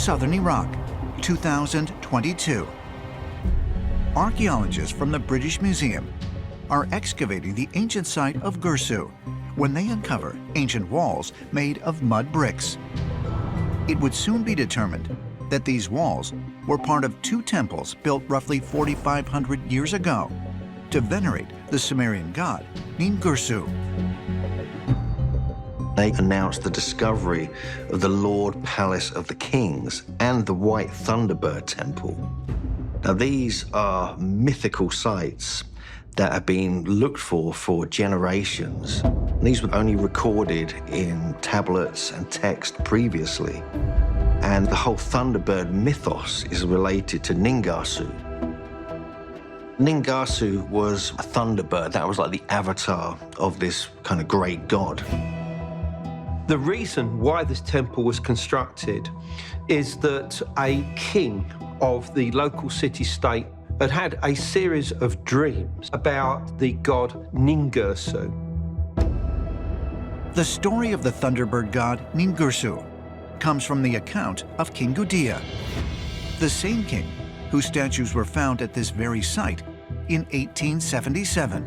southern Iraq, 2022. Archaeologists from the British Museum are excavating the ancient site of Gursu when they uncover ancient walls made of mud bricks. It would soon be determined that these walls were part of two temples built roughly 4,500 years ago to venerate the Sumerian god Ningirsu. They announced the discovery of the Lord Palace of the Kings and the White Thunderbird Temple. Now, these are mythical sites that have been looked for generations. These were only recorded in tablets and text previously. And the whole Thunderbird mythos is related to Ningirsu. Ningirsu was a thunderbird. That was like the avatar of this kind of great god. The reason why this temple was constructed is that a king of the local city-state had had a series of dreams about the god Ningirsu. The story of the Thunderbird god Ningirsu comes from the account of King Gudea, the same king whose statues were found at this very site in 1877.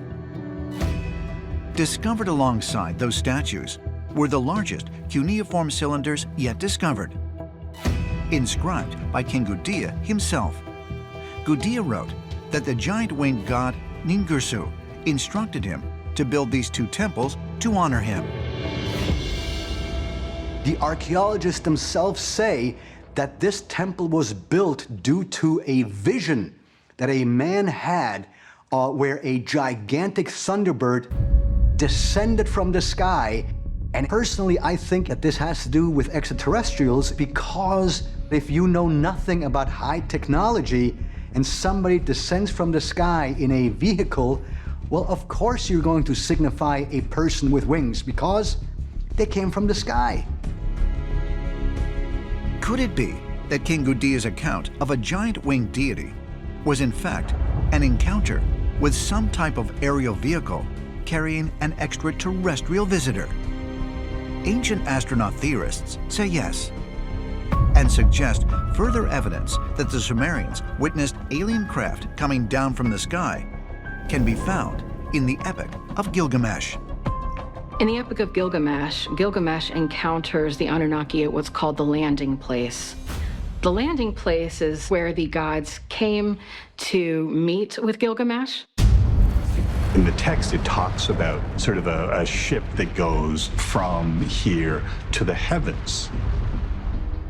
Discovered alongside those statues were the largest cuneiform cylinders yet discovered, inscribed by King Gudea himself. Gudea wrote that the giant-winged god Ningirsu instructed him to build these two temples to honor him. The archaeologists themselves say that this temple was built due to a vision that a man had where a gigantic thunderbird descended from the sky. And personally, I think that this has to do with extraterrestrials, because if you know nothing about high technology and somebody descends from the sky in a vehicle, well, of course you're going to signify a person with wings because they came from the sky. Could it be that King Gudea's account of a giant winged deity was in fact an encounter with some type of aerial vehicle carrying an extraterrestrial visitor? Ancient astronaut theorists say yes, and suggest further evidence that the Sumerians witnessed alien craft coming down from the sky can be found in the Epic of Gilgamesh. In the Epic of Gilgamesh, Gilgamesh encounters the Anunnaki at what's called the landing place. The landing place is where the gods came to meet with Gilgamesh. In the text, it talks about sort of a ship that goes from here to the heavens.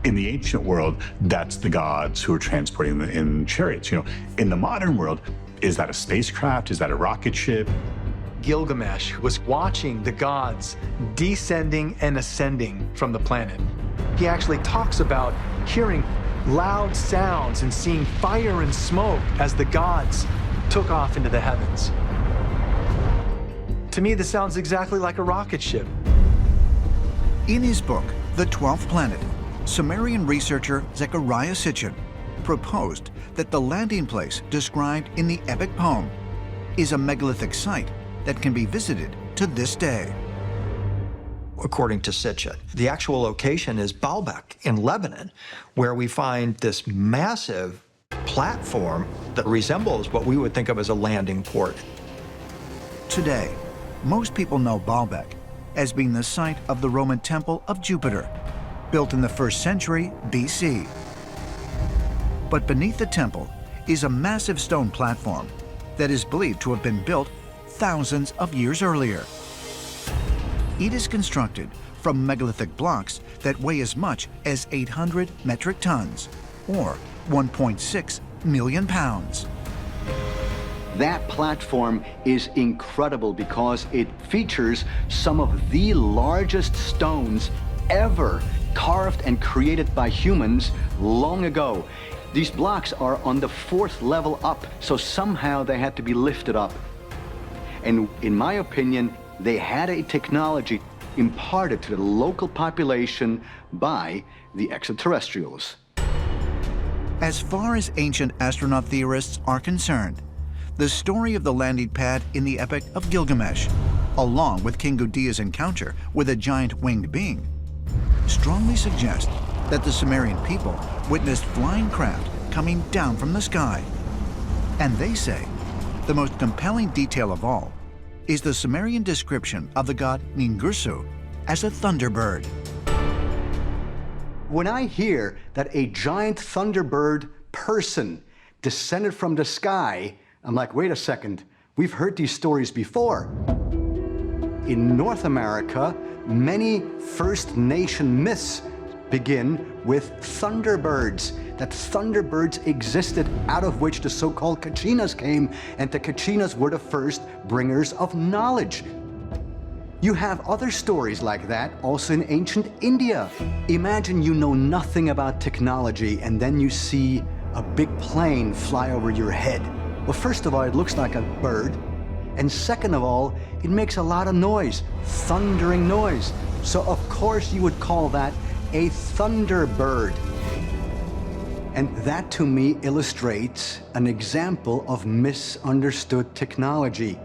In the ancient world, that's the gods who are transporting them in chariots. You know, in the modern world, is that a spacecraft? Is that a rocket ship? Gilgamesh was watching the gods descending and ascending from the planet. He actually talks about hearing loud sounds and seeing fire and smoke as the gods took off into the heavens. To me, this sounds exactly like a rocket ship. In his book, The 12th Planet, Sumerian researcher Zechariah Sitchin proposed that the landing place described in the epic poem is a megalithic site that can be visited to this day. According to Sitchin, the actual location is Baalbek in Lebanon, where we find this massive platform that resembles what we would think of as a landing port. Today, most people know Baalbek as being the site of the Roman temple of Jupiter, built in the 1st century BC. But beneath the temple is a massive stone platform that is believed to have been built thousands of years earlier. It is constructed from megalithic blocks that weigh as much as 800 metric tons, or 1.6 million pounds. That platform is incredible because it features some of the largest stones ever carved and created by humans long ago. These blocks are on the 4th level up, so somehow they had to be lifted up. And in my opinion, they had a technology imparted to the local population by the extraterrestrials. As far as ancient astronaut theorists are concerned, the story of the landing pad in the Epic of Gilgamesh, along with King Gudea's encounter with a giant winged being, strongly suggest that the Sumerian people witnessed flying craft coming down from the sky. And they say the most compelling detail of all is the Sumerian description of the god Ningirsu as a thunderbird. When I hear that a giant thunderbird person descended from the sky, I'm like, wait a second, we've heard these stories before. In North America, many First Nation myths begin with thunderbirds, that thunderbirds existed, out of which the so-called Kachinas came, and the Kachinas were the first bringers of knowledge. You have other stories like that also in ancient India. Imagine you know nothing about technology and then you see a big plane fly over your head. Well, first of all, it looks like a bird. And second of all, it makes a lot of noise, thundering noise. So of course you would call that a thunderbird. And that to me illustrates an example of misunderstood technology.